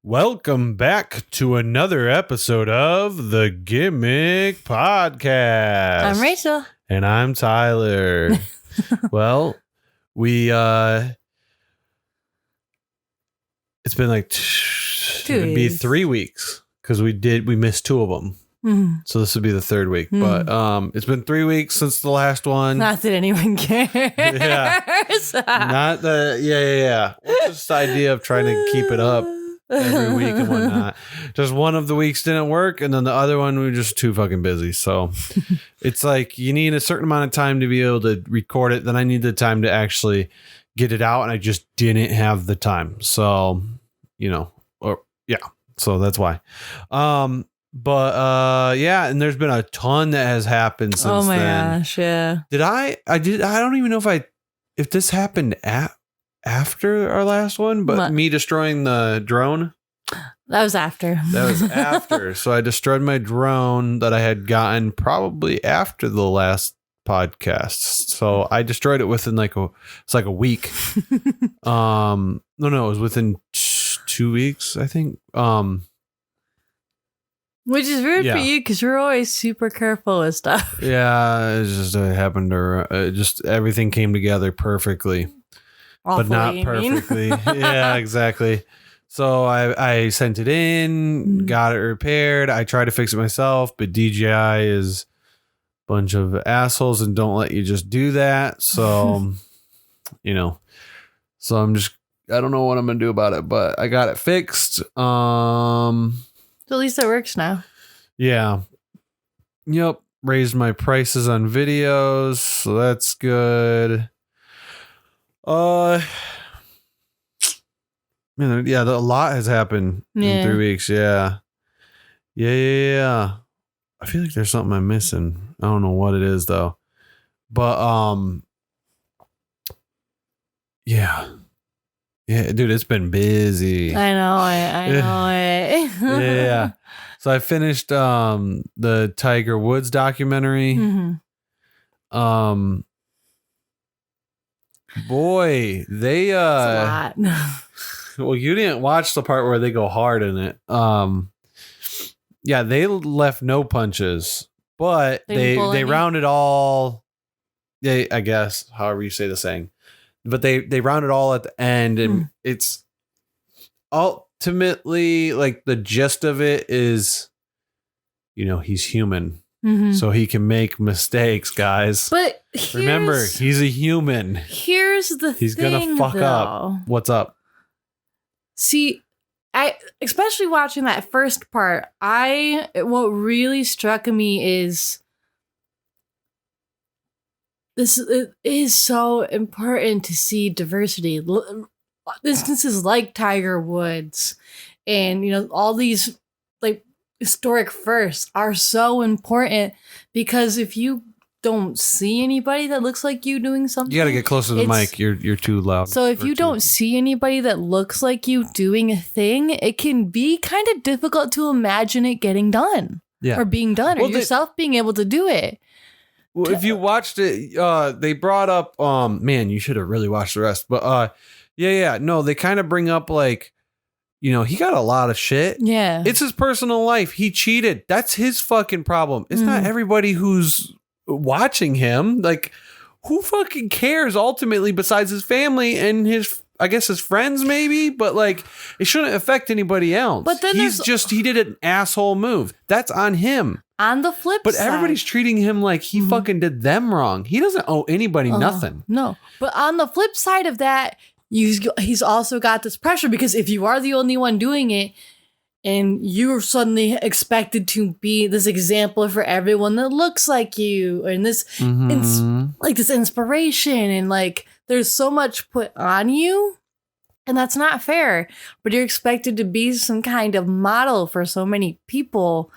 Welcome back to another episode of the Gimmick Podcast. I'm Rachel. And I'm Tyler. Well, it's been like it'd be 3 weeks because we missed 2 of them. Mm-hmm. So this would be the 3rd week. But it's been 3 weeks since the last one. Not that anyone cares. Yeah. Not the yeah. What's this idea of trying to keep it up every week and whatnot? Just one of the weeks didn't work, and then the other one we were just too fucking busy. So it's like you need a certain amount of time to be able to record it. Then I need the time to actually get it out, and I just didn't have the time. So so that's why. But and there's been a ton that has happened since then. Oh my gosh, yeah. I don't even know if this happened after our last one, but what? Me destroying the drone. That was after. So I destroyed my drone that I had gotten probably after the last podcast. So I destroyed it within a week. No, it was within 2 weeks, I think. Which is weird for you because you're always super careful with stuff. Yeah, it just happened to just everything came together perfectly. But not perfectly. Yeah, exactly. So I sent it in, got it repaired. I tried to fix it myself, but DJI is a bunch of assholes and don't let you just do that. So, so I don't know what I'm going to do about it, but I got it fixed. At least it works now. Yeah. Yep. Raised my prices on videos, so that's good. A lot has happened in 3 weeks. Yeah. I feel like there's something I'm missing. I don't know what it is though. But yeah, dude, it's been busy. I know. I know it. Yeah. So I finished the Tiger Woods documentary. Mm-hmm. Boy, they That's a lot. Well, you didn't watch the part where they go hard in it. They left no punches, but they rounded all. I guess however you say the saying, but they rounded all at the end, and it's ultimately like the gist of it is, he's human. Mm-hmm. So he can make mistakes, guys. But remember, he's a human. Here's the thing. He's gonna fuck up. What's up? See, especially watching that first part, what really struck me is it is so important to see diversity. Instances like Tiger Woods and all these historic firsts are so important because if you don't see anybody that looks like you doing something, you got to get closer to the mic. You're too loud. So if you don't see anybody that looks like you doing a thing, it can be kind of difficult to imagine it getting done or being done or yourself being able to do it. Well, if you watched it, they brought up, man, you should have really watched the rest, but no, they kind of bring up he got a lot of shit. Yeah. It's his personal life. He cheated. That's his fucking problem. It's not everybody who's watching him. Like, who fucking cares ultimately besides his family and his friends maybe, but it shouldn't affect anybody else. But then he did an asshole move. That's on him. On the flip side. But everybody's treating him like he fucking did them wrong. He doesn't owe anybody nothing. No. But on the flip side of that, he's also got this pressure because if you are the only one doing it and you're suddenly expected to be this example for everyone that looks like you and this this inspiration and there's so much put on you and that's not fair, but you're expected to be some kind of model for so many people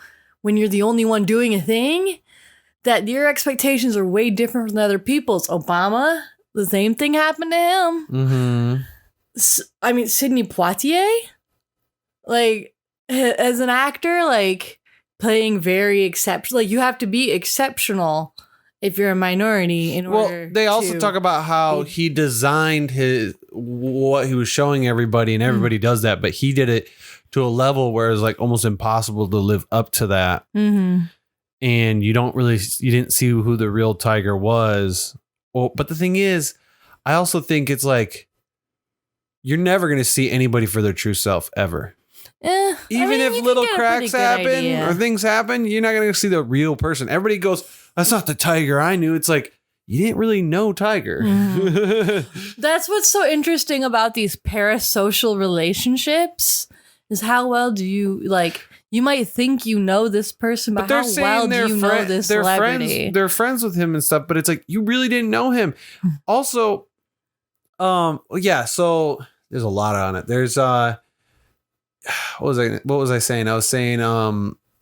when you're the only one doing a thing that your expectations are way different from other people's. Obama, the same thing happened to him. Mm-hmm. I mean, Sidney Poitier, as an actor, playing very exceptional. You have to be exceptional if you're a minority in order. Well, they also talk about how he designed what he was showing everybody, and everybody does that, but he did it to a level where it's like almost impossible to live up to that. Mm-hmm. And you didn't see who the real Tiger was. Well, but the thing is, I also think it's like, you're never going to see anybody for their true self ever. Even if little cracks happen or things happen, you're not going to see the real person. Everybody goes, that's not the Tiger I knew. It's like, you didn't really know Tiger. Mm-hmm. That's what's so interesting about these parasocial relationships is how well do you like, you might think you know this person, but how well do you know this celebrity? They're friends with him and stuff, but it's like, you really didn't know him. Also, yeah, so there's a lot on it. There's, what was I saying? I was saying,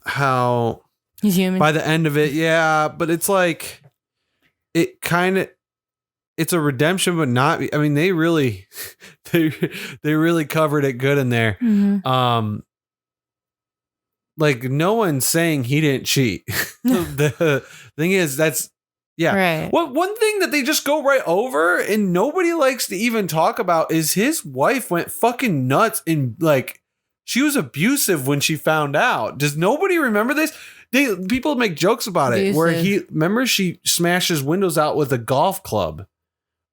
how he's human by the end of it. Yeah. But it's like, it's a redemption, but not, I mean, they really covered it good in there. Mm-hmm. Like no one's saying he didn't cheat. The thing is, right. Well, one thing that they just go right over and nobody likes to even talk about is his wife went fucking nuts and like she was abusive when she found out. Does nobody remember this? People make jokes about it where remember she smashed his windows out with a golf club.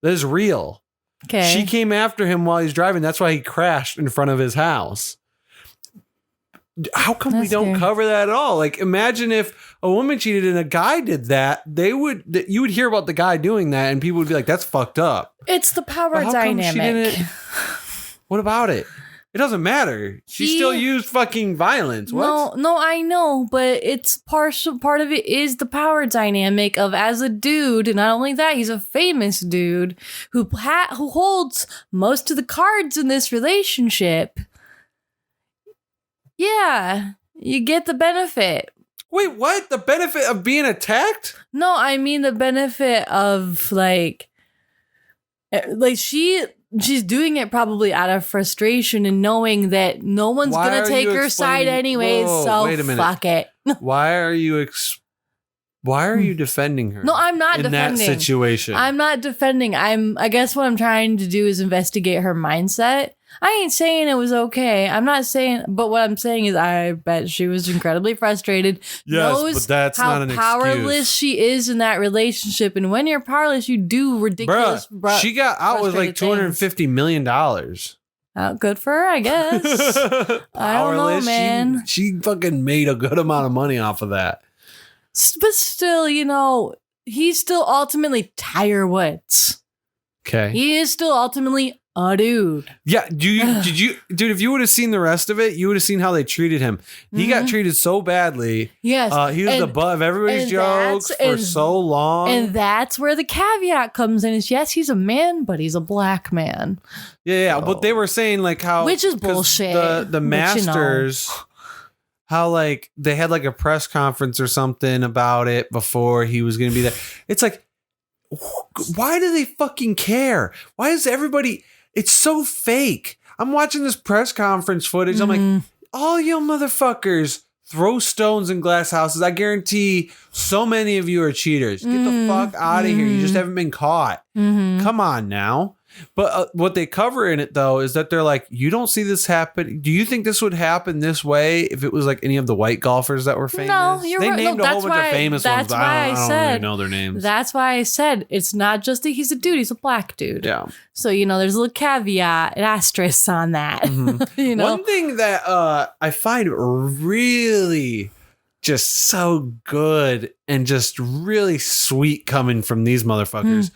That is real. Okay. She came after him while he's driving. That's why he crashed in front of his house. How come we don't cover that at all? Like, imagine if a woman cheated and a guy did that, you would hear about the guy doing that and people would be like, that's fucked up. It's the power dynamic. What about it? It doesn't matter. She still used fucking violence. What? No, I know, but it's part of it is the power dynamic of as a dude, and not only that, he's a famous dude who holds most of the cards in this relationship. Yeah, you get the benefit. Wait, what? The benefit of being attacked? No, I mean the benefit of like she's doing it probably out of frustration and knowing that no one's gonna take her side anyways. So wait a minute. Fuck it. Why are you defending her? No, I'm not defending. In that situation. I'm not defending. I guess what I'm trying to do is investigate her mindset. I ain't saying it was okay. I'm not saying, but what I'm saying is I bet she was incredibly frustrated. Yes, but that's not an excuse. How powerless she is in that relationship. And when you're powerless, you do ridiculous. She got out with like $250 million. Good for her, I guess. I don't know, man. She fucking made a good amount of money off of that. But still, he's still ultimately Tiger Woods. Okay. He is still ultimately a dude. Yeah. Dude, if you would have seen the rest of it, you would have seen how they treated him. He got treated so badly. Yes. He was the butt of everybody's jokes for so long. And that's where the caveat comes in is yes, he's a man, but he's a black man. Yeah. But they were saying like how. Which is bullshit. The Masters. How like they had like a press conference or something about it before he was going to be there. It's like, why do they fucking care? Why is everybody... It's so fake. I'm watching this press conference footage. I'm like, all you motherfuckers throw stones in glass houses. I guarantee so many of you are cheaters. Get the fuck out of here. You just haven't been caught. Come on now. But what they cover in it, though, is that they're like, you don't see this happen. Do you think this would happen this way if it was like any of the white golfers that were famous? No, you're right. They named a whole bunch of famous ones, but I don't really know their names. That's why I said it's not just that he's a dude, he's a black dude. Yeah. So, there's a little caveat, an asterisk on that. One thing that I find really just so good and just really sweet coming from these motherfuckers.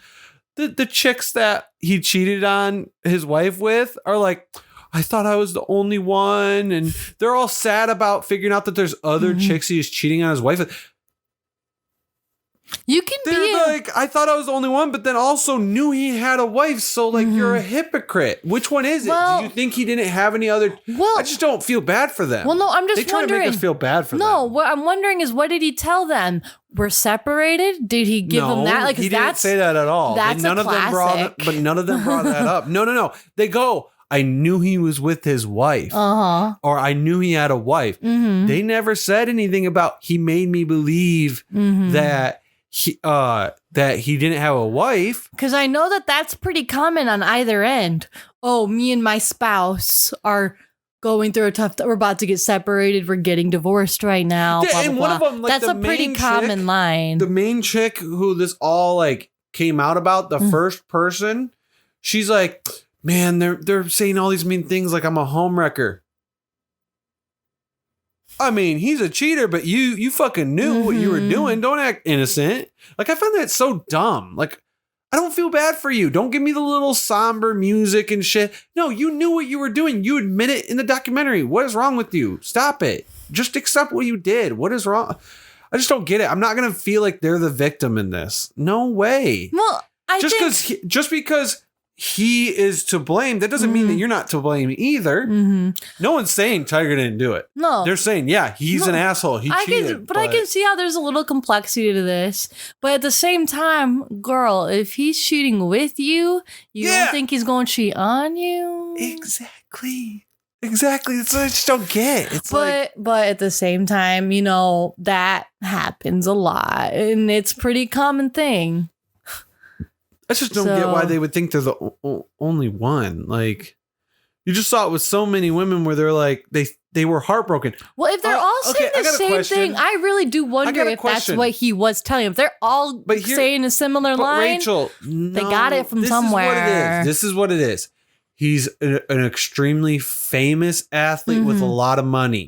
The chicks that he cheated on his wife with are like, I thought I was the only one. And they're all sad about figuring out that there's other chicks he's cheating on his wife with. You can I thought I was the only one, but then also knew he had a wife. So like, you're a hypocrite. Which one is it? Do you think he didn't have any other? Well, I just don't feel bad for them. Well, no, I'm just they try wondering. to make us feel bad for them. No, what I'm wondering is what did he tell them? We're separated? Did he give them that? Like, he didn't say that at all. That's none a of them none of them brought that up. No. They go, I knew he was with his wife. Or I knew he had a wife. They never said anything about he made me believe that he didn't have a wife. Because I know that that's pretty common on either end. Oh, me and my spouse are going through a tough we're about to get separated, we're getting divorced right now, Yeah, blah, and blah, one blah. of them, like, that's the a pretty main common chick- line. The main chick who this all like came out about, the first person, she's like, man, they're saying all these mean things like I'm a homewrecker. I mean, he's a cheater, but you fucking knew what you were doing. Don't act innocent. Like, I found that so dumb. Like, I don't feel bad for you. Don't give me the little somber music and shit. No, you knew what you were doing. You admit it in the documentary. What is wrong with you? Stop it. Just accept what you did. What is wrong? I just don't get it. I'm not going to feel like they're the victim in this. No way. Well, Just because he is to blame, that doesn't mean that you're not to blame either. No one's saying Tiger didn't do it. No. They're saying, yeah, he's an asshole. He cheated. But I can see how there's a little complexity to this. But at the same time, girl, if he's cheating with you, you don't think he's going to cheat on you? Exactly. That's what I just don't get. It's but at the same time, you know, that happens a lot. And it's a pretty common thing. I just don't get why they would think they're the only one. Like, you just saw it with so many women where they're like, they were heartbroken. Well, if they're all saying the same thing, I really do wonder if that's what he was telling them. If they're all saying a similar line, Rachel, they got it from somewhere. This is what it is. He's an extremely famous athlete with a lot of money.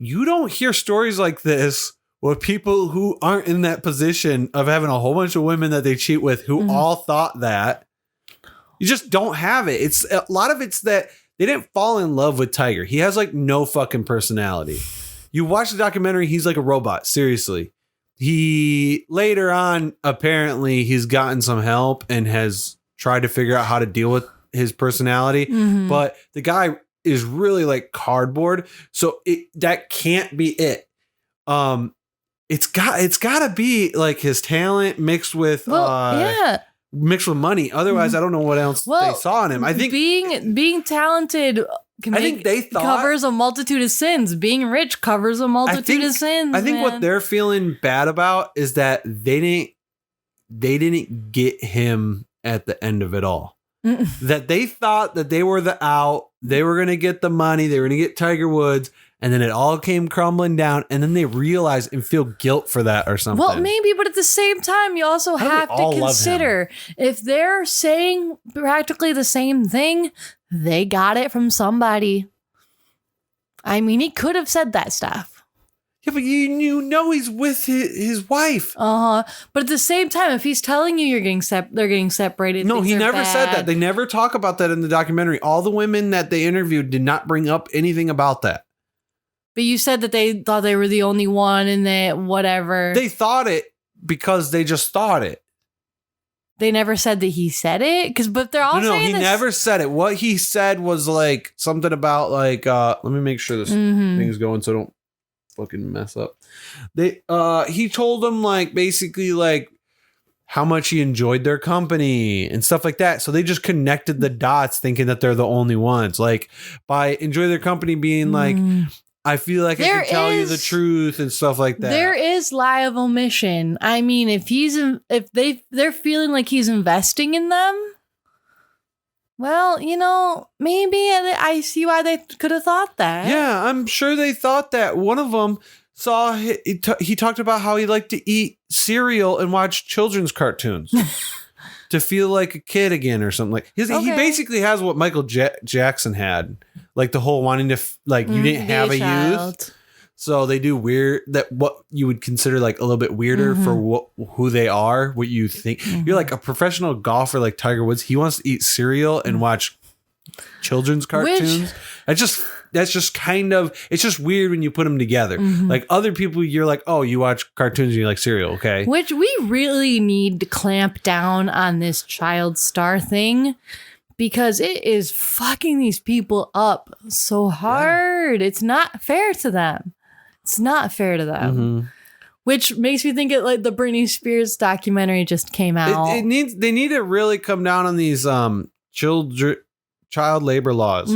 You don't hear stories like this with people who aren't in that position of having a whole bunch of women that they cheat with who all thought that. You just don't have it. It's a lot of it's that they didn't fall in love with Tiger. He has like no fucking personality. You watch the documentary, he's like a robot. Seriously. He later on, apparently he's gotten some help and has tried to figure out how to deal with his personality. But the guy is really like cardboard. So that can't be it. It's got to be like his talent mixed with mixed with money. Otherwise, I don't know what else they saw in him. I think being talented covers a multitude of sins. Being rich covers a multitude of sins. I think what they're feeling bad about is that they didn't get him at the end of it all. That they thought that they were the out, they were going to get the money, they were going to get Tiger Woods. And then it all came crumbling down, and then they realize and feel guilt for that or something. Well, maybe, but at the same time, you also have to consider if they're saying practically the same thing, they got it from somebody. I mean, he could have said that stuff. Yeah, but you know he's with his wife. But at the same time, if he's telling you they're getting separated. No, he never said that. They never talk about that in the documentary. All the women that they interviewed did not bring up anything about that. But you said that they thought they were the only one and that whatever. They thought it because they just thought it. They never said that he said it? But they're all saying he never said it. What he said was like something about like, let me make sure this thing's going so I don't fucking mess up. He told them like basically like how much he enjoyed their company and stuff like that. So they just connected the dots thinking that they're the only ones. Like by enjoy their company being like, I feel like I can tell you the truth and stuff like that. There is lie of omission. I mean, if they're feeling like he's investing in them, well, you know, maybe I see why they could have thought that. Yeah, I'm sure they thought that. One of them saw he talked about how he liked to eat cereal and watch children's cartoons to feel like a kid again or something. Like he basically has what Michael Jackson had. Like the whole wanting to you didn't have a youth, so they do what you would consider like a little bit weirder for who they are, what you think. You're like a professional golfer like Tiger Woods. He wants to eat cereal and watch children's cartoons. That's just kind of, it's just weird when you put them together. Like other people, you're like, oh, you watch cartoons and you like cereal, okay? Which we really need to clamp down on this child star thing. Because it is fucking these people up so hard. Yeah. It's not fair to them. Which makes me think like the Britney Spears documentary just came out. They need to really come down on these child labor laws.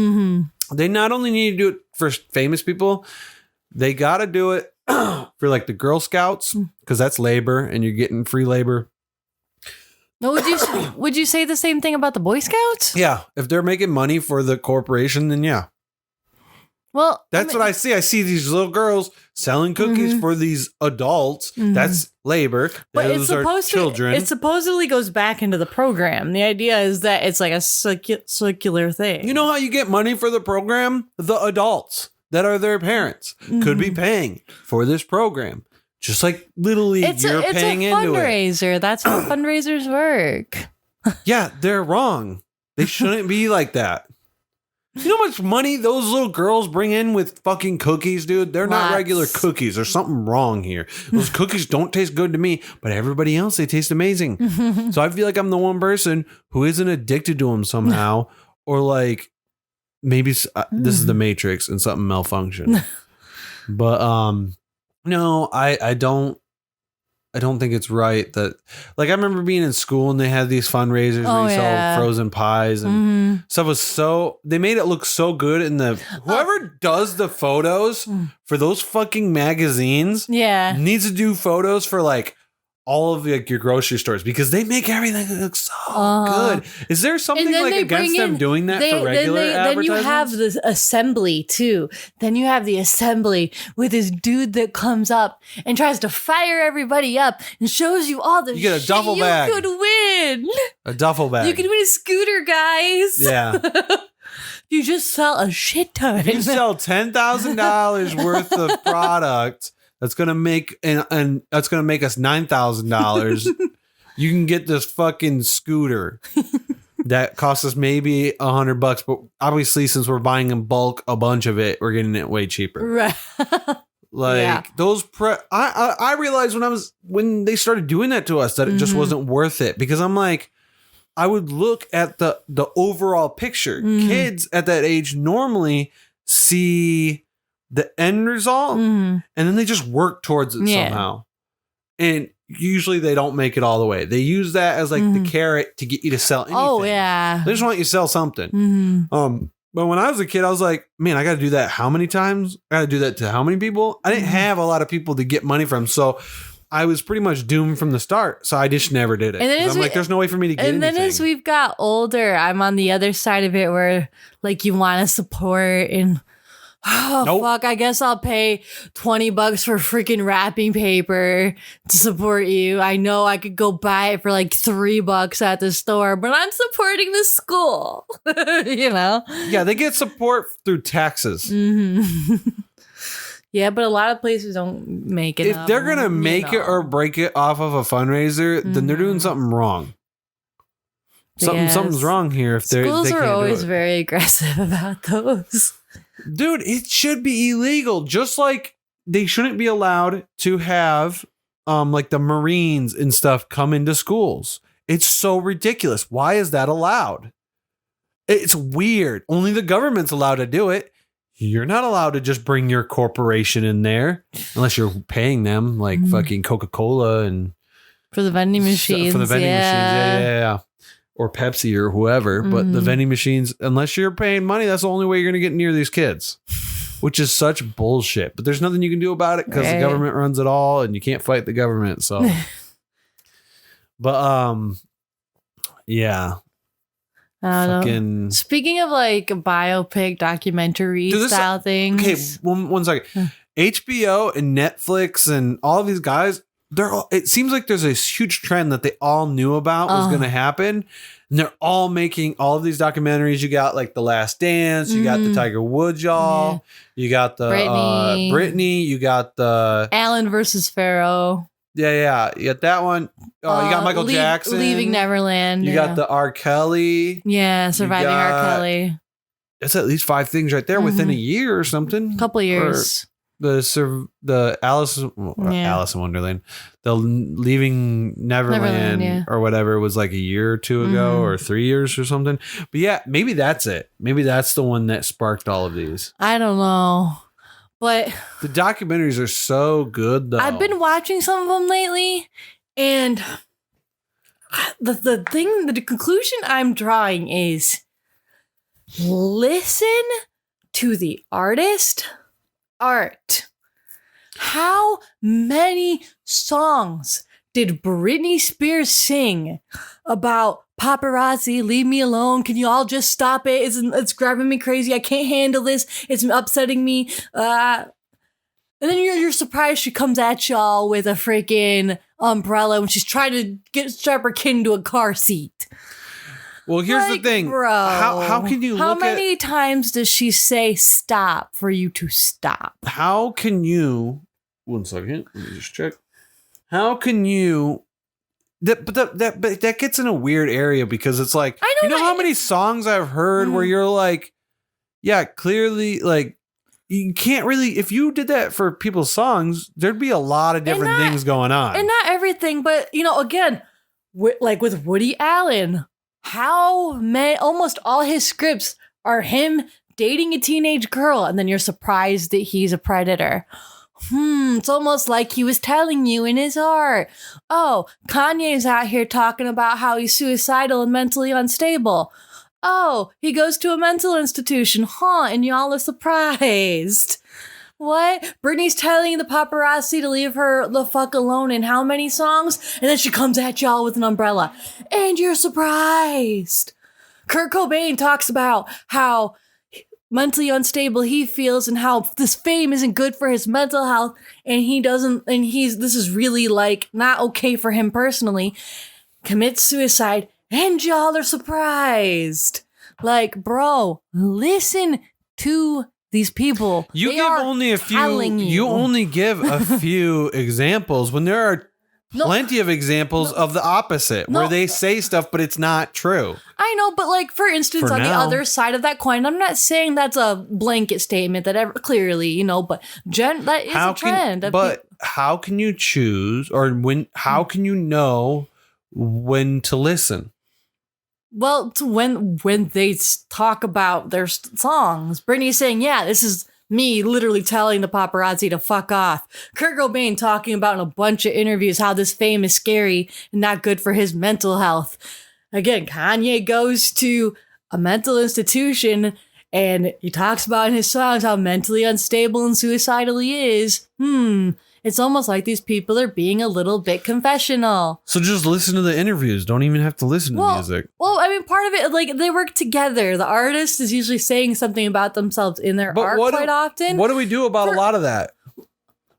They not only need to do it for famous people, they got to do it for like the Girl Scouts because that's labor and you're getting free labor. No, would you say the same thing about the Boy Scouts? Yeah. If they're making money for the corporation, then yeah. Well, That's what I see. I see these little girls selling cookies for these adults. That's labor. But Those are children. It supposedly goes back into the program. The idea is that it's like a circular thing. You know how you get money for the program? The adults that are their parents could be paying for this program. Just like Little League, you're paying into it. It's a fundraiser. That's how fundraisers work. Yeah, they're wrong. They shouldn't be like that. You know how much money those little girls bring in with fucking cookies, dude? They're not regular cookies. There's something wrong here. Those cookies don't taste good to me, but everybody else, they taste amazing. So I feel like I'm the one person who isn't addicted to them somehow, or like maybe this is the Matrix and something malfunctioned. But no, I don't think it's right that, like, I remember being in school and they had these fundraisers where you sell frozen pies and stuff they made it look so good in whoever does the photos for those fucking magazines needs to do photos for like all of like your grocery stores, because they make everything look so good. Is there something like against them doing that for regular advertisements? Then you have the assembly too. Then you have the assembly with this dude that comes up and tries to fire everybody up and shows you all the you get a duffel bag. You could win. A duffel bag. You could win a scooter, guys. Yeah. You just sell a shit ton. If you sell $10,000 worth of product that's gonna make and that's gonna make us $9,000. You can get this fucking scooter that costs us maybe $100, but obviously since we're buying in bulk a bunch of it, we're getting it way cheaper. Right. Like those I realized when they started doing that to us that it just wasn't worth it, because I'm like, I would look at the overall picture. Kids at that age normally see the end result and then they just work towards it somehow. And usually they don't make it all the way. They use that as like the carrot to get you to sell anything. Oh yeah. They just want you to sell something. But when I was a kid, I was like, man, I got to do that how many times? I got to do that to how many people? I didn't have a lot of people to get money from. So I was pretty much doomed from the start. So I just never did it. And I'm like, there's no way for me to get anything. And then as we've got older, I'm on the other side of it where like you want to support and fuck, I guess I'll pay $20 for freaking wrapping paper to support you. I know I could go buy it for like $3 at the store, but I'm supporting the school. You know? Yeah, they get support through taxes. Yeah, but a lot of places don't make it. If they're gonna make it or break it off of a fundraiser, then they're doing something wrong. Something's wrong here. If schools are always very aggressive about those. Dude, it should be illegal. Just like they shouldn't be allowed to have like the Marines and stuff come into schools. It's so ridiculous. Why is that allowed? It's weird. Only the government's allowed to do it. You're not allowed to just bring your corporation in there unless you're paying them like fucking Coca-Cola and for the vending machines. For the vending machines. Yeah. Or Pepsi or whoever, but the vending machines, unless you're paying money, that's the only way you're going to get near these kids, which is such bullshit. But there's nothing you can do about it because the government runs it all and you can't fight the government. So, but, yeah. I don't know. Speaking of like biopic documentary style things. Okay, one second. HBO and Netflix and all of these guys, it seems like there's this huge trend that they all knew about was going to happen. And they're all making all of these documentaries. You got like The Last Dance. You got the Tiger Woods, y'all. You got the Britney. You got the Allen versus Pharaoh. Yeah. You got that one. Oh, you got Michael Jackson. Leaving Neverland. You got the R. Kelly. Yeah, Surviving R. Kelly. That's at least 5 things right there within a year or something. Couple years. The Alice in Wonderland, the Leaving Neverland or whatever was like a year or 2 ago or 3 years or something. But yeah, maybe that's it. Maybe that's the one that sparked all of these. I don't know. But the documentaries are so good though. I've been watching some of them lately and the conclusion I'm drawing is listen to the artist. Art. How many songs did Britney Spears sing about paparazzi, leave me alone, can you all just stop it? It's driving me crazy. I can't handle this. It's upsetting me. And then you're surprised she comes at y'all with a freaking umbrella when she's trying to strap her kid into a car seat. Well, here's the thing. Bro, how can you How many times does she say stop for you to stop? How can you... One second. Let me just check. How can you... That gets in a weird area because it's like... You know how many songs I've heard where you're like... Yeah, clearly, like... You can't really... If you did that for people's songs, there'd be a lot of different things going on. And not everything, but, again, like with Woody Allen... almost all his scripts are him dating a teenage girl, and then you're surprised that he's a predator. It's almost like he was telling you in his art. Oh, Kanye's out here talking about how he's suicidal and mentally unstable. Oh, he goes to a mental institution, and y'all are surprised. What? Britney's telling the paparazzi to leave her the fuck alone in how many songs? And then she comes at y'all with an umbrella. And you're surprised. Kurt Cobain talks about how mentally unstable he feels and how this fame isn't good for his mental health. And this is really like not okay for him personally. Commits suicide. And y'all are surprised. Like, bro, listen to these people. You give only a few. You only give a few examples when there are plenty of examples of the opposite where they say stuff, but it's not true. I know, but like for instance, the other side of that coin, I'm not saying that's a blanket statement that clearly, but that is a trend. How can you choose how can you know when to listen? Well, to when they talk about their songs, Britney's saying, yeah, this is me literally telling the paparazzi to fuck off. Kurt Cobain talking about in a bunch of interviews how this fame is scary and not good for his mental health. Again, Kanye goes to a mental institution and he talks about in his songs how mentally unstable and suicidal he is. It's almost like these people are being a little bit confessional. So just listen to the interviews. Don't even have to listen to music. Well, I mean, part of it, like, they work together. The artist is usually saying something about themselves in their art quite often. What do we do about a lot of that?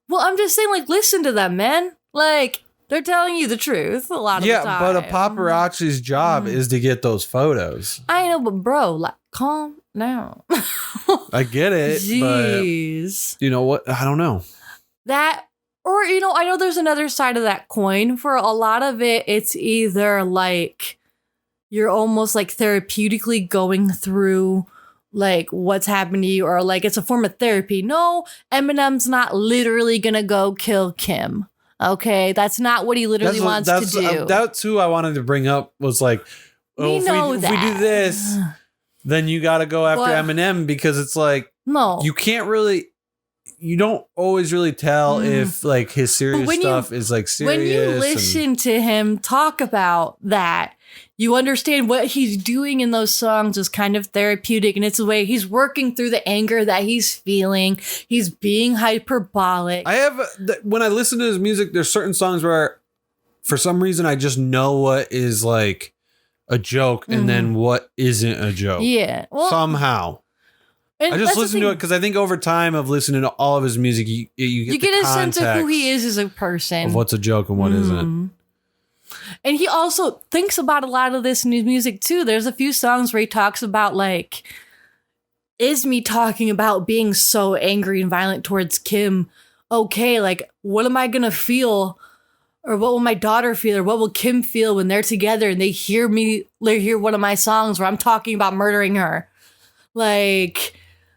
Well, I'm just saying, like, listen to them, man. Like, they're telling you the truth a lot of the time. Yeah, but a paparazzi's job is to get those photos. I know, but bro, like, calm down. I get it, Jeez. But you know what? I don't know. Or, I know there's another side of that coin. For a lot of it, it's either like you're almost like therapeutically going through like what's happened to you, or like it's a form of therapy. No, Eminem's not literally going to go kill Kim. Okay, that's not what he literally wants to do. That's who I wanted to bring up was like, if we do this, then you got to go after Eminem because it's like, no, you can't really... You don't always really tell if like his serious stuff is like serious. When you listen to him talk about that, you understand what he's doing in those songs is kind of therapeutic, and it's the way he's working through the anger that he's feeling. He's being hyperbolic. When I listen to his music, there's certain songs where for some reason I just know what is like a joke and then what isn't a joke. Yeah. Well, somehow. I just listen to it because I think over time of listening to all of his music, you get a sense of who he is as a person, of what's a joke and what isn't. And he also thinks about a lot of this in his music too. There's a few songs where he talks about like, is me talking about being so angry and violent towards Kim okay? Like, what am I gonna feel, or what will my daughter feel, or what will Kim feel when they're together and they hear one of my songs where I'm talking about murdering her,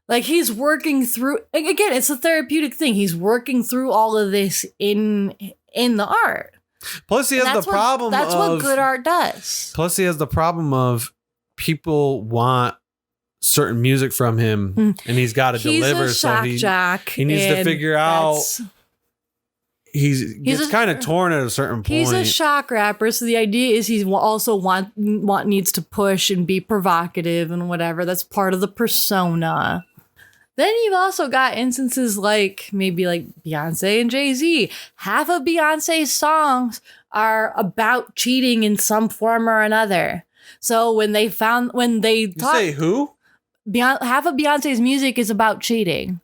Like he's working through, again, it's a therapeutic thing. He's working through all of this in the art. Plus he has the problem that's what good art does. Plus he has the problem of people want certain music from him and he's got to deliver. He's a shock jock. He needs to figure out. He's kind of torn at a certain point. He's a shock rapper, so the idea is he also needs to push and be provocative and whatever. That's part of the persona. Then you've also got instances like maybe like Beyonce and Jay-Z. Half of Beyonce's songs are about cheating in some form or another. So when they say who? Half of Beyonce's music is about cheating.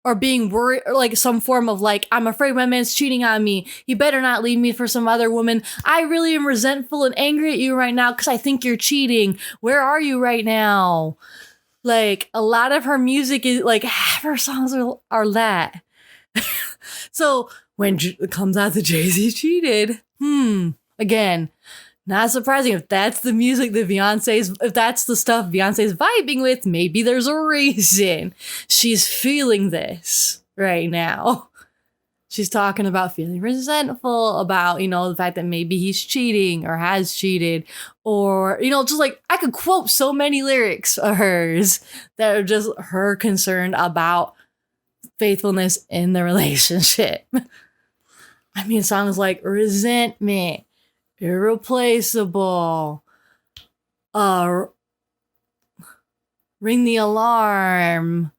Or being worried, or like some form of like, I'm afraid my man's cheating on me. He better not leave me for some other woman. I really am resentful and angry at you right now because I think you're cheating. Where are you right now? Like, a lot of her music is like, half her songs are that. So when it comes out that Jay-Z cheated, again, not surprising if that's the music that if that's the stuff Beyonce's vibing with, maybe there's a reason she's feeling this right now. She's talking about feeling resentful about, the fact that maybe he's cheating or has cheated, or, just like I could quote so many lyrics of hers that are just her concerned about faithfulness in the relationship. I mean, songs like Resentment, Irreplaceable, Ring the Alarm,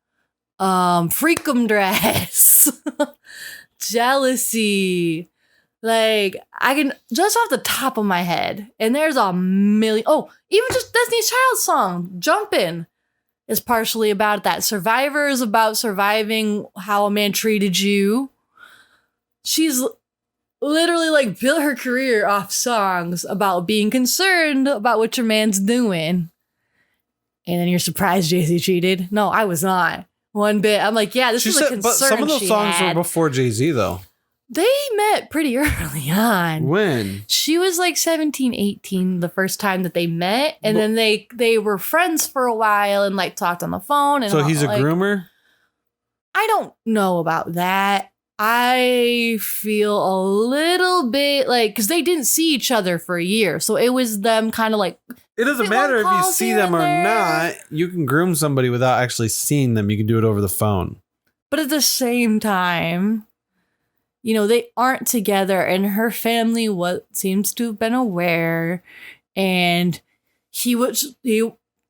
Freakum Dress, Jealousy. Like, I can just off the top of my head, and there's a million. Oh, even just Destiny's Child song, Jumpin', is partially about that. Survivor is about surviving how a man treated you. She's literally like built her career off songs about being concerned about what your man's doing. And then you're surprised Jay-Z cheated? No, I was not. One bit. I'm like, yeah, this is a concern. But some of those songs were before Jay-Z, though. They met pretty early on. When? She was like 17, 18 the first time that they met. And then they were friends for a while and like talked on the phone. And so he's a groomer? I don't know about that. I feel a little bit like, because they didn't see each other for a year. So it was them kind of like. It doesn't matter if you see them or not. You can groom somebody without actually seeing them. You can do it over the phone. But at the same time, they aren't together, and her family seems to have been aware. And he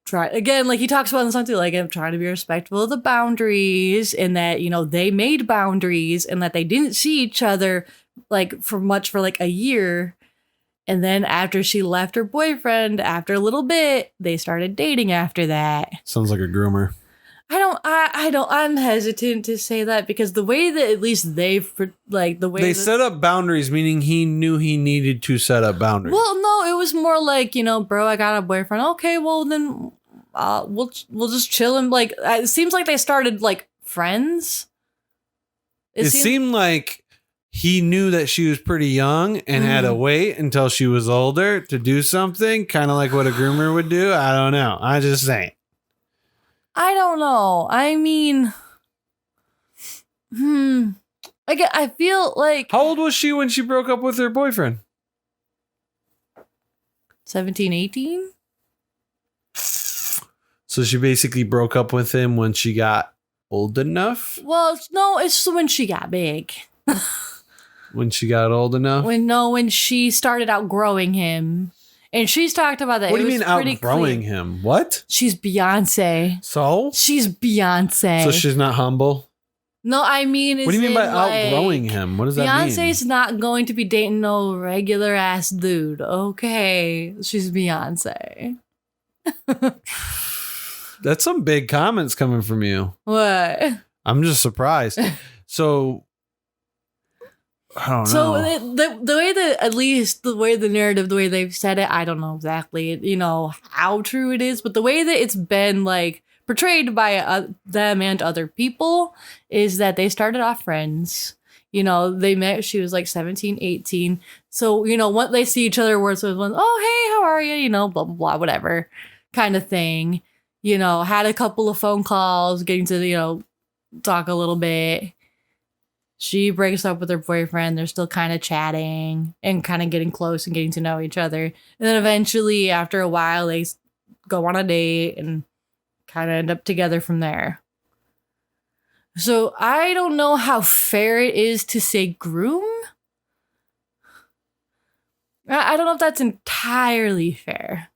tried again, like he talks about in the song too, like I'm trying to be respectful of the boundaries, and that they made boundaries, and that they didn't see each other like for like a year. And then after she left her boyfriend, after a little bit, they started dating after that. Sounds like a groomer. I'm hesitant to say that, because the way that at least they set up boundaries, meaning he knew he needed to set up boundaries. Well, no, it was more like, bro, I got a boyfriend. Okay, well then we'll just chill, and like it seems like they started like friends. It seemed like he knew that she was pretty young and had to wait until she was older to do something, kind of like what a groomer would do. I don't know. I just saying. I don't know. I mean, I feel like. How old was she when she broke up with her boyfriend? 17, 18? So she basically broke up with him when she got old enough? Well, no, it's when she got big. When she got old enough? When she started outgrowing him. And she's talked about that. What do you mean outgrowing him? What? She's Beyonce. So? She's Beyonce. So she's not humble? No, I mean... What do you mean by outgrowing him? What does that mean? Beyonce's not going to be dating no regular ass dude. Okay. She's Beyonce. That's some big comments coming from you. What? I'm just surprised. So... I don't know. So the way that, at least the way the narrative, the way they've said it, I don't know exactly, how true it is, but the way that it's been like portrayed by them and other people is that they started off friends. They met, she was like 17, 18. So, once they see each other, words with one, oh, hey, how are you? Blah, blah, blah, whatever kind of thing. Had a couple of phone calls, getting to, talk a little bit. She breaks up with her boyfriend. They're still kind of chatting and kind of getting close and getting to know each other. And then eventually, after a while, they go on a date and kind of end up together from there. So I don't know how fair it is to say groom. I don't know if that's entirely fair.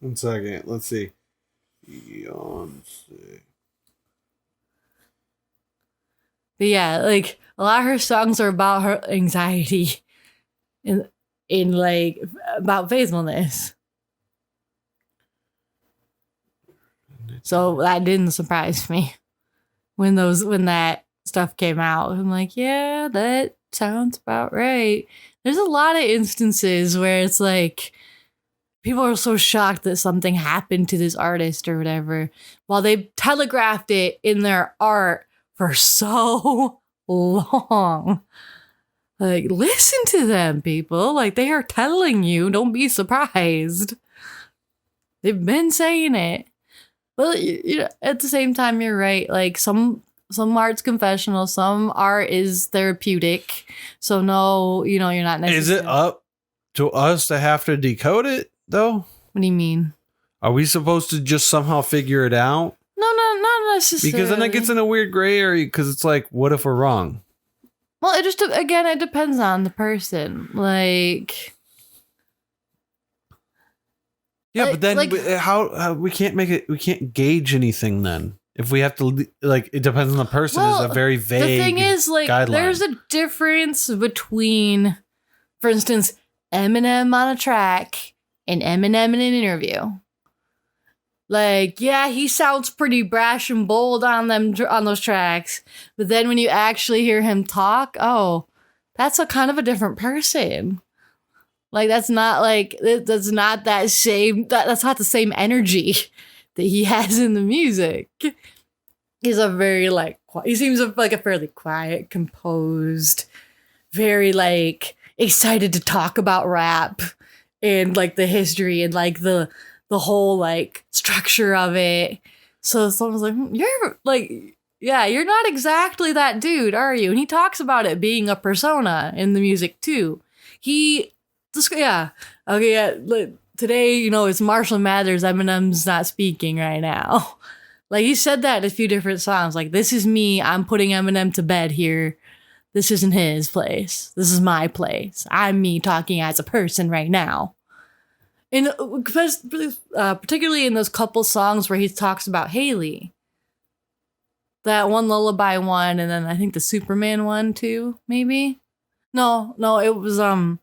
1 second. Let's see. Beyonce. But yeah, like a lot of her songs are about her anxiety in like about faithfulness. So that didn't surprise me when that stuff came out. I'm like, yeah, that sounds about right. There's a lot of instances where it's like people are so shocked that something happened to this artist or whatever, while they telegraphed it in their art for so long. Like, listen to them, people. Like, they are telling you, don't be surprised. They've been saying it. But you know, at the same time, you're right. Like, some art's confessional, some art is therapeutic. So no, you know, you're not necessarily. Is it up to us to have to decode it, though? What do you mean? Are we supposed to just somehow figure it out? No, not necessarily. Because then it gets in a weird gray area, because it's like, what if we're wrong? Well, it just, again, it depends on the person. Like... Yeah, but then how we can't make it, we can't gauge anything then. If we have to, like, it depends on the person. Well, is a very vague the thing is, like, guideline. There's a difference between, for instance, Eminem on a track and Eminem in an interview. Like, yeah, he sounds pretty brash and bold on those tracks, but then when you actually hear him talk, oh, that's a kind of a different person. Like, that's not that same, that's not the same energy that he has in the music. He's a very, like, he seems like a fairly quiet, composed, very, like, excited to talk about rap and, like, the history and, like, the whole, like, structure of it. So someone's like, you're, like, yeah, you're not exactly that dude, are you? And he talks about it being a persona in the music, too. Yeah. Okay, yeah. Today, you know, it's Marshall Mathers. Eminem's not speaking right now. Like, he said that in a few different songs. Like, this is me. I'm putting Eminem to bed here. This isn't his place. This is my place. I'm me talking as a person right now. And particularly in those couple songs where he talks about Haley. That one Lullaby one, and then I think the Superman one too, maybe? No, it was the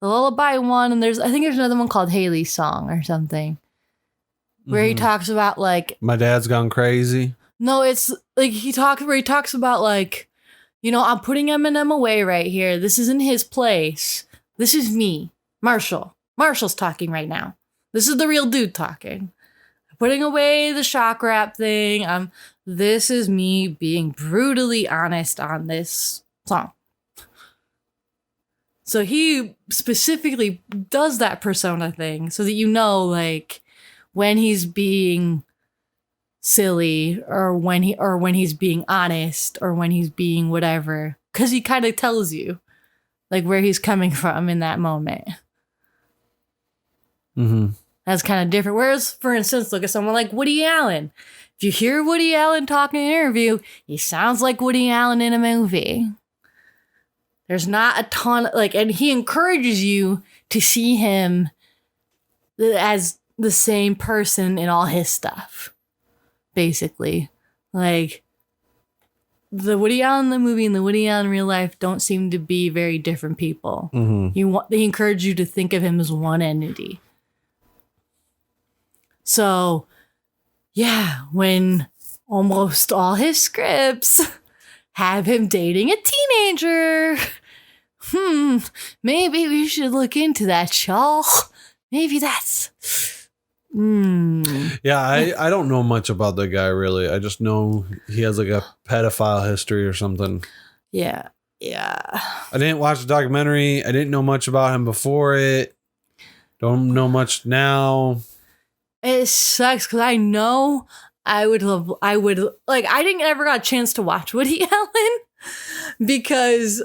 Lullaby one, and I think there's another one called Haley's Song or something. Where he talks about, like, my dad's gone crazy. No, it's like he talks about, like, you know, I'm putting Eminem away right here. This isn't his place. This is me, Marshall. Marshall's talking right now. This is the real dude talking. I'm putting away the shock rap thing. This is me being brutally honest on this song. So he specifically does that persona thing so that you know, like, when he's being silly or when he's being honest or when he's being whatever, because he kind of tells you, like, where he's coming from in that moment. Mm-hmm. That's kind of different. Whereas, for instance, look at someone like Woody Allen. If you hear Woody Allen talk in an interview, he sounds like Woody Allen in a movie. There's not a ton, like, and he encourages you to see him as the same person in all his stuff, basically. Like, the Woody Allen in the movie and the Woody Allen in real life don't seem to be very different people. Mm-hmm. They encourage you to think of him as one entity. So, yeah, when almost all his scripts have him dating a teenager, maybe we should look into that, y'all. Maybe that's... Yeah, I don't know much about the guy, really. I just know he has, like, a pedophile history or something. Yeah. I didn't watch the documentary. I didn't know much about him before it. Don't know much now. It sucks because I know I didn't ever got a chance to watch Woody Allen because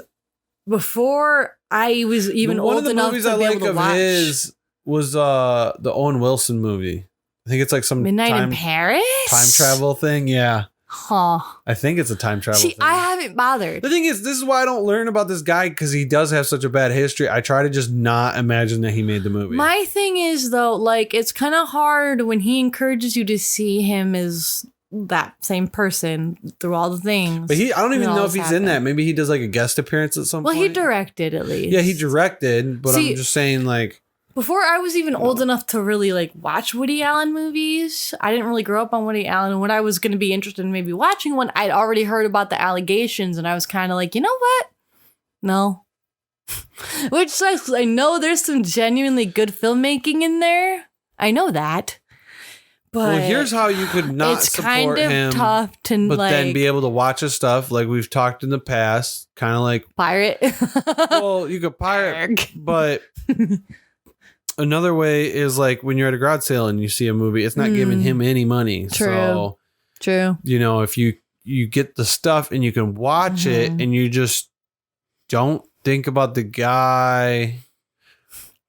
before I was even old enough to be able to watch. His was the Owen Wilson movie. I think it's like some Midnight in Paris? time travel thing. Yeah. Huh. I think it's a time travel See, thing. I haven't bothered. The thing is, this is why I don't learn about this guy, because he does have such a bad history. I try to just not imagine that he made the movie. My thing is, though, like, it's kind of hard when he encourages you to see him as that same person through all the things. But I don't even know if he's in that. happened. Maybe he does like a guest appearance at some point. Well, he directed at least. Yeah, he directed, but See, I'm just saying, like, before I was even old enough to really like watch Woody Allen movies, I didn't really grow up on Woody Allen. And when I was going to be interested in maybe watching one, I'd already heard about the allegations, and I was kind of like, you know what? No. Which sucks. I know there's some genuinely good filmmaking in there. I know that. But well, here's how you could not it's support kind of him, tough to but like then be able to watch his stuff like we've talked in the past. Kind of like, pirate. well, you could pirate, but another way is like when you're at a garage sale and you see a movie, it's not giving him any money. True. So, True. you know, if you get the stuff and you can watch it and you just don't think about the guy.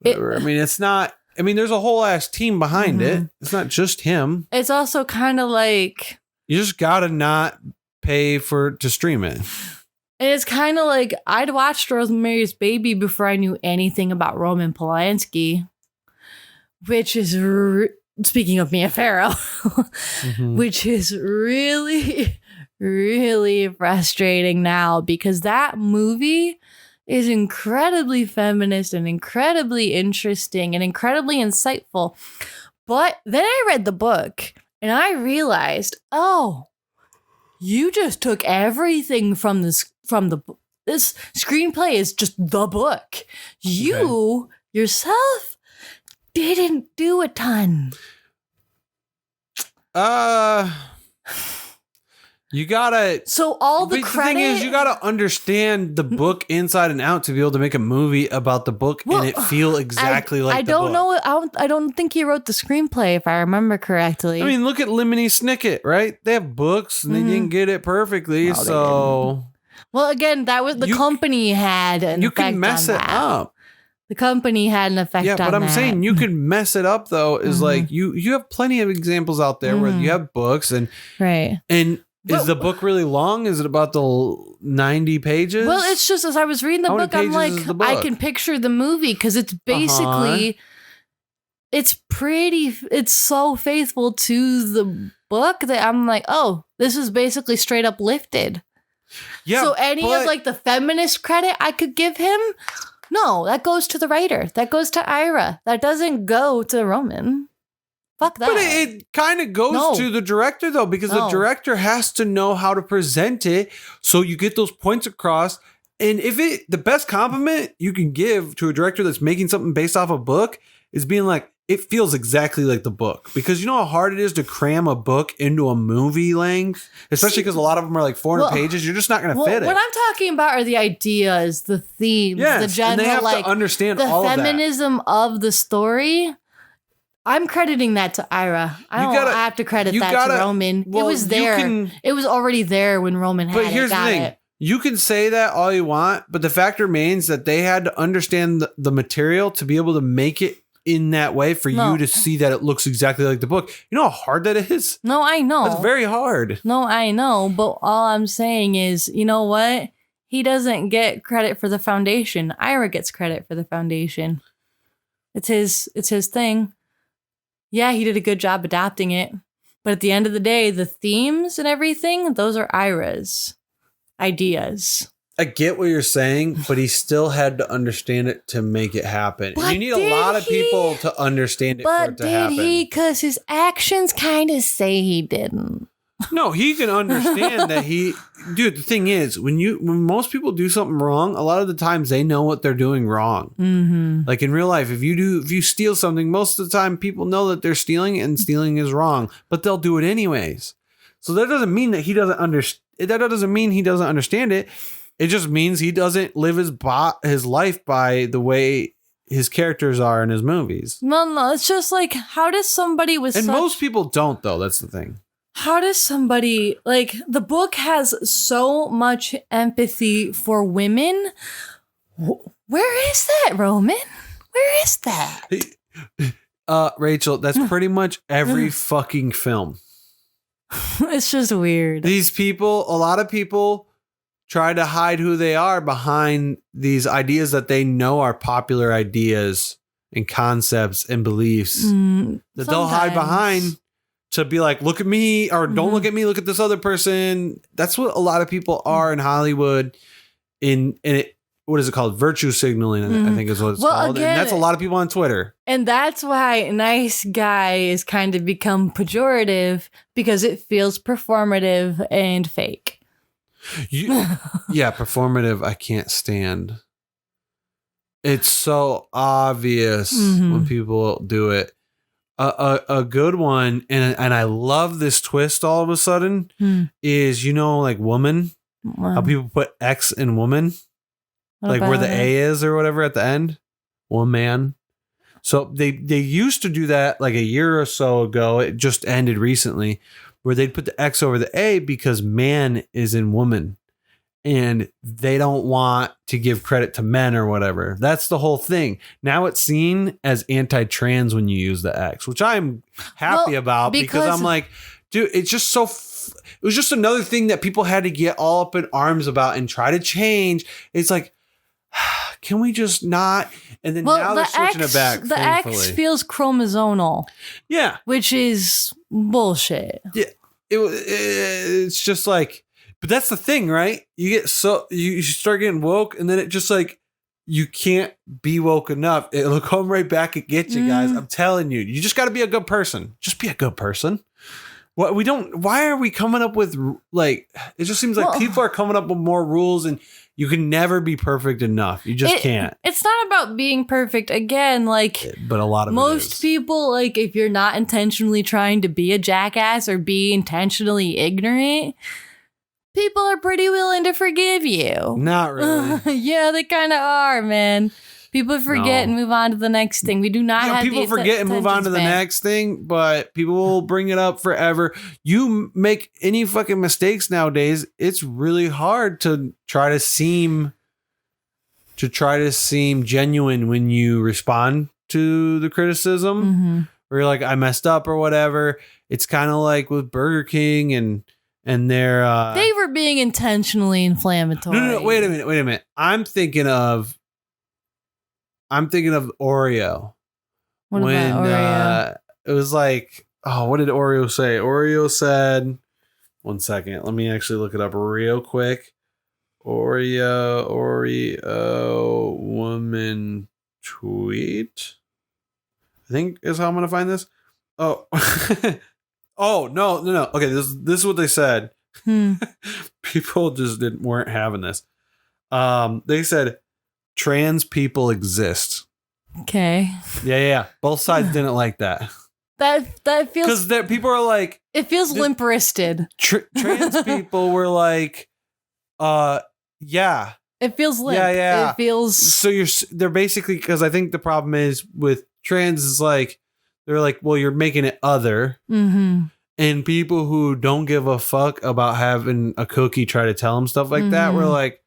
I mean, it's not. I mean, there's a whole ass team behind it. It's not just him. It's also kind of like you just gotta not pay to stream it. And it's kind of like I'd watched Rosemary's Baby before I knew anything about Roman Polanski, which is speaking of Mia Farrow, which is really, really frustrating now because that movie is incredibly feminist and incredibly interesting and incredibly insightful. But then I read the book and I realized, oh, you just took everything from this screenplay is just the book. You yourself didn't do a ton. You gotta. So all the credit. The thing is, you gotta understand the book inside and out to be able to make a movie about the book and it feel exactly like the book. I don't think he wrote the screenplay, if I remember correctly. I mean, look at Lemony Snicket, right? They have books and they didn't get it perfectly, so. Well, again, that was the company had an effect on that. You can mess it up. The company had an effect on that. Yeah, but I'm saying you can mess it up though. Is like you have plenty of examples out there where you have books and right and. Is the book really long? Is it about the 90 pages? Well, it's just as I was reading the book, I'm like, I can picture the movie because it's basically, it's so faithful to the book that I'm like, oh, this is basically straight up lifted. Yeah. So any of like the feminist credit I could give him, no, that goes to the writer. That goes to Ira. That doesn't go to Roman. Fuck that. But it kind of goes to the director, though, because the director has to know how to present it so you get those points across. And the best compliment you can give to a director that's making something based off a book is being like, it feels exactly like the book. Because you know how hard it is to cram a book into a movie length? Especially because a lot of them are like 400 pages. You're just not going to fit it. What I'm talking about are the ideas, the themes, the general, and they have to understand all the feminism of the story. I'm crediting that to Ira. I don't have to credit that to Roman. Well, it was there. It was already there when Roman had it. But here's the thing. You can say that all you want, but the fact remains that they had to understand the material to be able to make it in that way for you to see that it looks exactly like the book. You know how hard that is? No, I know. That's very hard. No, I know. But all I'm saying is, you know what? He doesn't get credit for the foundation. Ira gets credit for the foundation. It's his thing. Yeah, he did a good job adapting it. But at the end of the day, the themes and everything, those are Ira's ideas. I get what you're saying, but he still had to understand it to make it happen. And you need a lot of people to understand it for it to happen. But did he? Because his actions kind of say he didn't. No, he can understand that dude, the thing is, when most people do something wrong, a lot of the times they know what they're doing wrong. Mm-hmm. Like in real life, if you steal something, most of the time people know that they're stealing and stealing is wrong, but they'll do it anyways. So that doesn't mean that he doesn't understand. That doesn't mean he doesn't understand it. It just means he doesn't live his life by the way his characters are in his movies. No, it's just like, how does somebody with most people don't, though. That's the thing. How does somebody, like, the book has so much empathy for women. Where is that, Roman? Where is that? Rachel, that's pretty much every fucking film. It's just weird. These people, a lot of people try to hide who they are behind these ideas that they know are popular ideas and concepts and beliefs that they'll hide behind to be like, look at me, or don't look at me, look at this other person. That's what a lot of people are in Hollywood. In it, what is it called? Virtue signaling, I think is what it's called. Again, and that's a lot of people on Twitter. And that's why nice guy is kind of become pejorative, because it feels performative and fake. Yeah, performative, I can't stand. It's so obvious when people do it. A good one, and I love this twist all of a sudden, is, like woman, how people put X in woman. Like where the A is or whatever at the end. Woman. So they used to do that like a year or so ago. It just ended recently, where they'd put the X over the A because man is in woman. And they don't want to give credit to men or whatever. That's the whole thing. Now it's seen as anti-trans when you use the X, which I'm happy about, because I'm like, dude, it's just so... it was just another thing that people had to get all up in arms about and try to change. It's like, can we just not? And then now they're switching it back. The X feels chromosomal. Yeah. Which is bullshit. Yeah. It's just like, but that's the thing, right? You start getting woke, and then it just like, you can't be woke enough. It'll come right back and get you guys. I'm telling you, you just got to be a good person. Just be a good person. Why are we coming up with, like, it just seems like people are coming up with more rules, and you can never be perfect enough. You just can't. It's not about being perfect. Again, like, but a lot of most people, like, if you're not intentionally trying to be a jackass or be intentionally ignorant, people are pretty willing to forgive you. Not really. Yeah, they kind of are, man. People forget and move on to the next thing. We do not have people forget and move on to the next thing, but people will bring it up forever. You make any fucking mistakes nowadays, it's really hard to try to seem genuine when you respond to the criticism. Or you're like, I messed up or whatever. It's kind of like with Burger King and their they were being intentionally inflammatory. No, wait a minute. I'm thinking of Oreo. What about Oreo? It was like, what did Oreo say? Oreo said, one second, let me actually look it up real quick. Oreo woman tweet, I think is how I'm gonna find this. No. Okay, this is what they said. People just weren't having this. They said, trans people exist. Okay. Yeah. Both sides didn't like that. That feels, because people are like, it feels limp-wristed. Trans people were like, yeah. It feels limp. Yeah. It feels. So they're basically, because I think the problem is with trans is like, they're like, well, you're making it other. And people who don't give a fuck about having a cookie try to tell them stuff like that, we're like,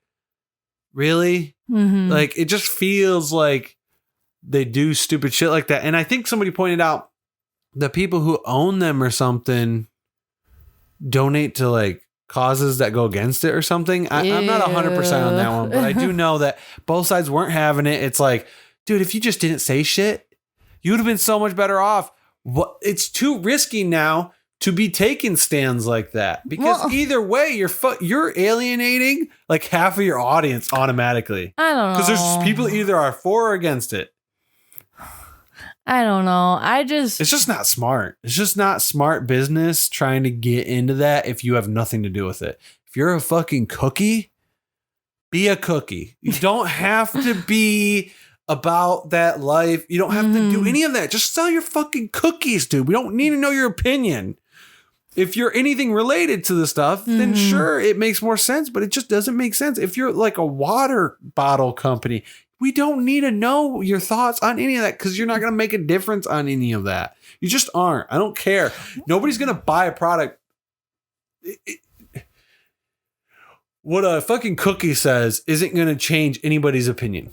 really? Like, it just feels like they do stupid shit like that. And I think somebody pointed out the people who own them or something donate to like causes that go against it or something. I'm not 100% on that one, but I do know that both sides weren't having it. It's like, dude, if you just didn't say shit, you would have been so much better off. It's too risky now to be taking stands like that, because either way, you're alienating like half of your audience automatically. I don't know, because there's people either are for or against it. I don't know. It's just not smart. It's just not smart business trying to get into that if you have nothing to do with it. If you're a fucking cookie, be a cookie. You don't have to be about that life. You don't have to do any of that. Just sell your fucking cookies, dude. We don't need to know your opinion. If you're anything related to the stuff, then sure, it makes more sense, but it just doesn't make sense. If you're like a water bottle company, we don't need to know your thoughts on any of that, because you're not going to make a difference on any of that. You just aren't. I don't care. Nobody's going to buy a product. What a fucking cookie says isn't going to change anybody's opinion.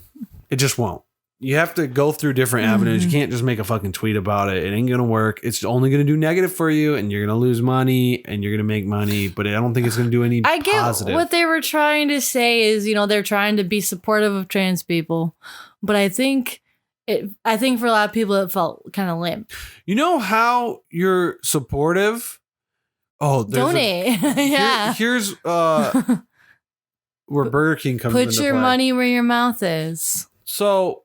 It just won't. You have to go through different avenues. You can't just make a fucking tweet about it. It ain't going to work. It's only going to do negative for you, and you're going to lose money, and you're going to make money, but I don't think it's going to do any positive. What they were trying to say is, they're trying to be supportive of trans people, but I think for a lot of people it felt kind of limp. You know how you're supportive? Oh, donate. Yeah. Here's where Burger King comes into play. Put your money where your mouth is. So,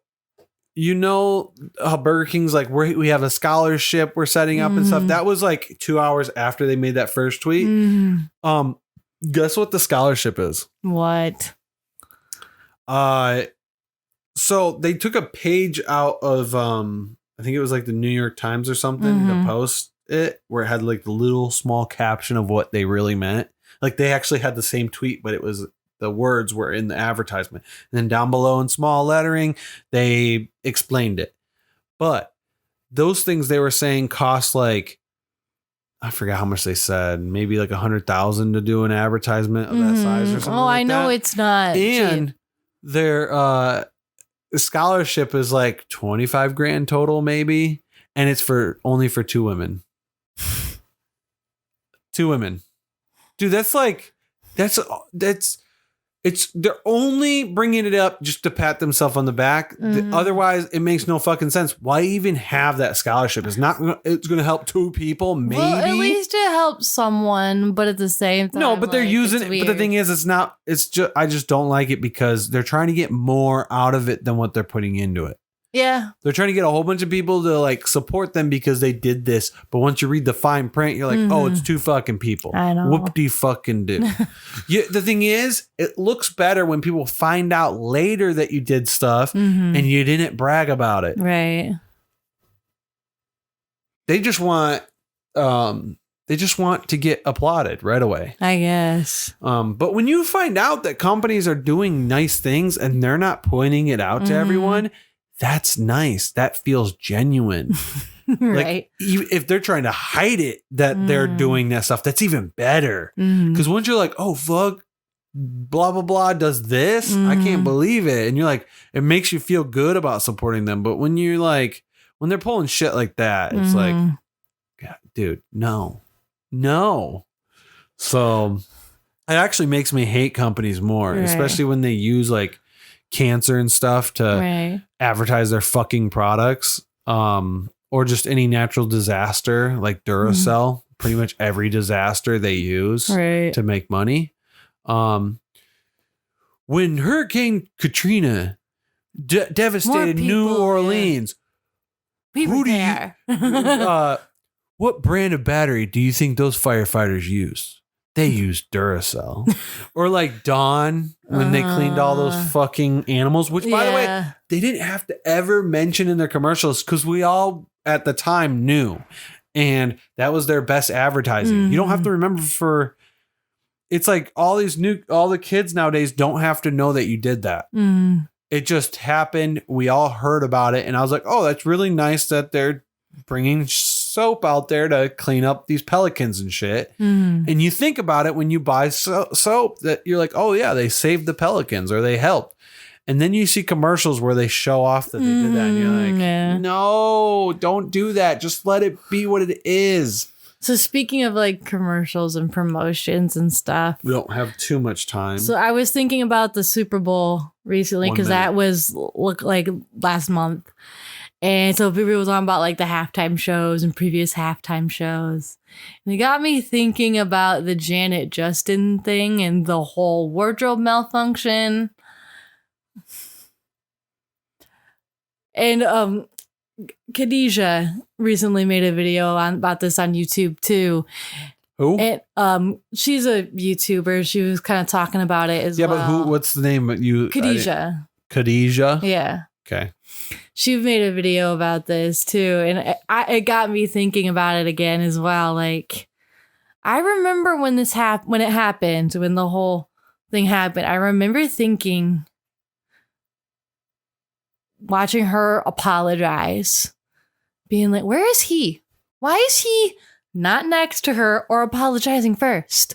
how Burger King's like, we have a scholarship we're setting up and stuff. That was like 2 hours after they made that first tweet. Guess what the scholarship is? What? So they took a page out of, I think it was like the New York Times or something to post it, where it had like the little small caption of what they really meant. Like they actually had the same tweet, but the words were in the advertisement. And then down below in small lettering, they explained it. But those things they were saying cost like, I forgot how much they said, maybe like 100,000 to do an advertisement of that size or something. I know it's not. And cheap. Their scholarship is like 25 grand total, maybe. And it's only for 2 women. 2 women. Dude, they're only bringing it up just to pat themselves on the back. Otherwise, it makes no fucking sense. Why even have that scholarship? It's going to help 2 people, maybe. Well, at least it helps someone, but at the same time, no. But they're using it. Weird. But the thing is, it's not. It's just. I just don't like it because they're trying to get more out of it than what they're putting into it. Yeah. They're trying to get a whole bunch of people to like support them because they did this. But once you read the fine print, you're like, oh, it's 2 fucking people. I know. Whoop-de-fucking-do. The thing is, it looks better when people find out later that you did stuff and you didn't brag about it. Right. They just want to get applauded right away. I guess. But when you find out that companies are doing nice things and they're not pointing it out to everyone, that's nice. That feels genuine. Right. Like if they're trying to hide it that they're doing that stuff, that's even better. Because once you're like, oh fuck, blah blah blah does this, I can't believe it, and you're like, it makes you feel good about supporting them. But when you're like, when they're pulling shit like that, it's like, God, dude, no. So it actually makes me hate companies more, especially when they use like cancer and stuff to advertise their fucking products, or just any natural disaster like Duracell. Pretty much every disaster they use to make money. When Hurricane Katrina devastated New Orleans, what brand of battery do you think those firefighters used? They used Duracell. Or like Dawn, when they cleaned all those fucking animals, which by the way, they didn't have to ever mention in their commercials because we all at the time knew. And that was their best advertising. You don't have to remember it's like all the kids nowadays don't have to know that you did that. It just happened. We all heard about it. And I was like, oh, that's really nice that they're bringing soap out there to clean up these pelicans and shit. And you think about it when you buy soap that you're like, oh yeah, they saved the pelicans or they helped. And then you see commercials where they show off that they did that. And you're like, no, don't do that. Just let it be what it is. So speaking of like commercials and promotions and stuff, we don't have too much time. So I was thinking about the Super Bowl recently because that was like last month. And so people were talking about like the halftime shows and previous halftime shows. And it got me thinking about the Janet Justin thing and the whole wardrobe malfunction. And Khadijah recently made a video about this on YouTube too. Who? And she's a YouTuber. She was kind of talking about it as well. Yeah, but what's the name? Khadijah. Khadijah? Yeah. Okay. She made a video about this too, and it got me thinking about it again as well. Like, I remember when this when the whole thing happened, I remember thinking, watching her apologize, being like, where is he? Why is he not next to her or apologizing first?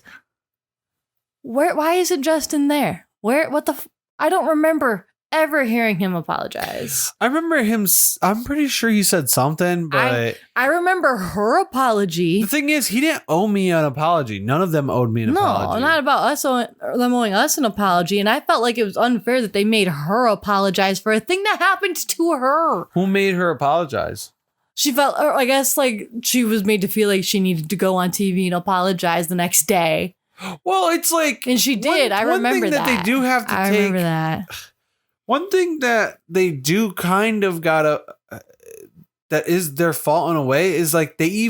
Why isn't Justin there? I don't remember ever hearing him apologize. I remember him. I'm pretty sure he said something, but I remember her apology. The thing is, he didn't owe me an apology. None of them owed me an apology. No, not about us them owing us an apology. And I felt like it was unfair that they made her apologize for a thing that happened to her. Who made her apologize? She felt, or I guess, like she was made to feel like she needed to go on TV and apologize the next day. Well, it's like, and she did. I remember that. They do have to take. I remember that. One thing that they do kind of gotta, that is their fault in a way, is like they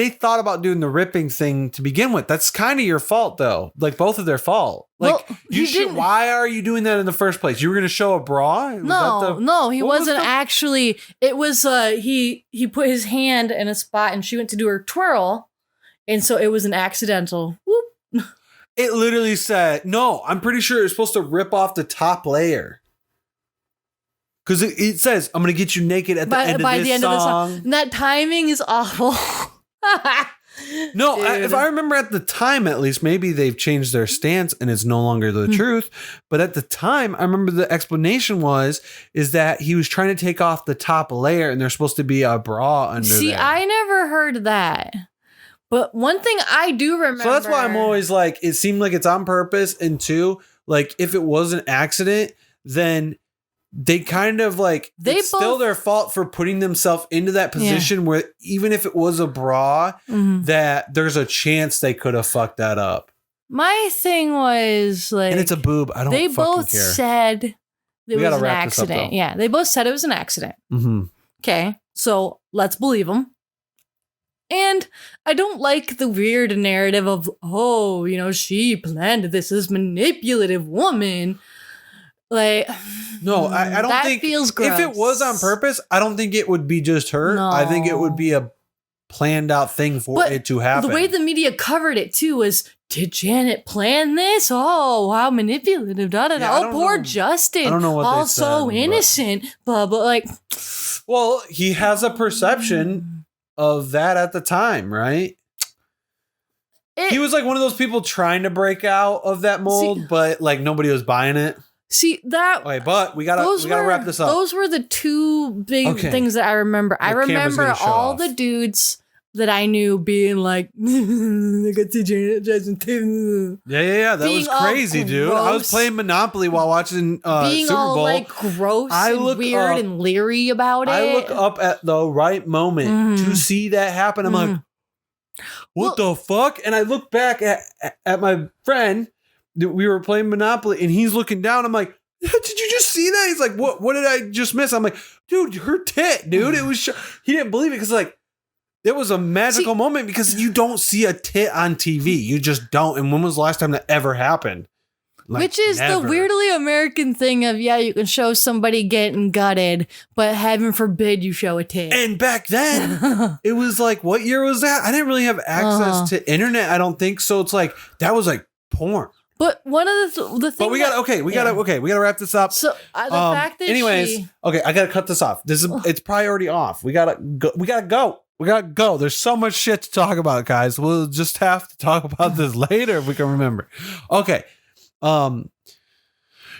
thought about doing the ripping thing to begin with. That's kind of your fault, though. Like both of their fault. Like well, why are you doing that in the first place? You were going to show a bra? No, he wasn't actually. It was he put his hand in a spot and she went to do her twirl, and so it was an accidental. Whoop. It literally said, no, I'm pretty sure it's supposed to rip off the top layer. Because it says, I'm going to get you naked at the end of this song. And that timing is awful. No, if I remember at the time, at least, maybe they've changed their stance and it's no longer the truth. But at the time, I remember the explanation is that he was trying to take off the top layer and there's supposed to be a bra under there. See, I never heard that. But one thing I do remember. So that's why I'm always like, it seemed like it's on purpose. And two, like if it was an accident, then they kind of like, it's still their fault for putting themselves into that position where even if it was a bra, that there's a chance they could have fucked that up. My thing was like, and it's a boob. I don't fucking care. They both said it was an accident. Yeah. They both said it was an accident. Mm-hmm. Okay. So let's believe them. And I don't like the weird narrative of, oh, she planned this manipulative woman. Like, no, I don't think feels gross. If it was on purpose, I don't think it would be just her. No. I think it would be a planned out thing for it to happen. The way the media covered it too was, did Janet plan this? Oh, how manipulative. Oh, poor Justin. I don't know what they said. So innocent. But like, well, he has a perception of that at the time, right? He was like one of those people trying to break out of that mold, but like nobody was buying it. See that? Wait, but we gotta wrap this up. Those were the two big things that I remember. I remember all the dudes that I knew being like, I got to Jason too. Yeah. That was crazy, dude. I was playing Monopoly while watching being Super all Bowl. Like gross and weird and leery about it. I look up at the right moment to see that happen. I'm like, what the fuck? And I look back at my friend. We were playing Monopoly and he's looking down. I'm like, did you just see that? He's like, what did I just miss? I'm like, dude, her tit, dude. It was, he didn't believe it because like, it was a magical moment because you don't see a tit on TV. You just don't. And when was the last time that ever happened? Like, which is never. The weirdly American thing of, you can show somebody getting gutted, but heaven forbid you show a tit. And back then, it was like, what year was that? I didn't really have access to internet, I don't think. So it's like, that was like porn. But one of the things. But we gotta wrap this up. So the fact that okay, I gotta cut this off. It's probably already off. We gotta go. There's so much shit to talk about, guys. We'll just have to talk about this later if we can remember. Okay.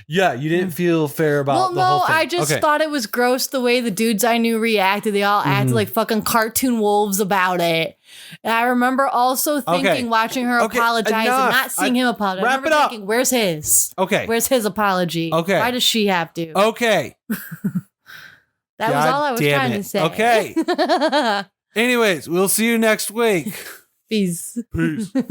Yeah, you didn't feel fair about the whole thing. I just thought it was gross the way the dudes I knew reacted. They all acted like fucking cartoon wolves about it. And I remember also thinking, watching her apologize and not seeing him apologize. Wrap it up. Thinking, where's his? Okay. Where's his apology? Okay. Why does she have to? Okay. That was all I was trying to say. Okay. Anyways, we'll see you next week. Peace.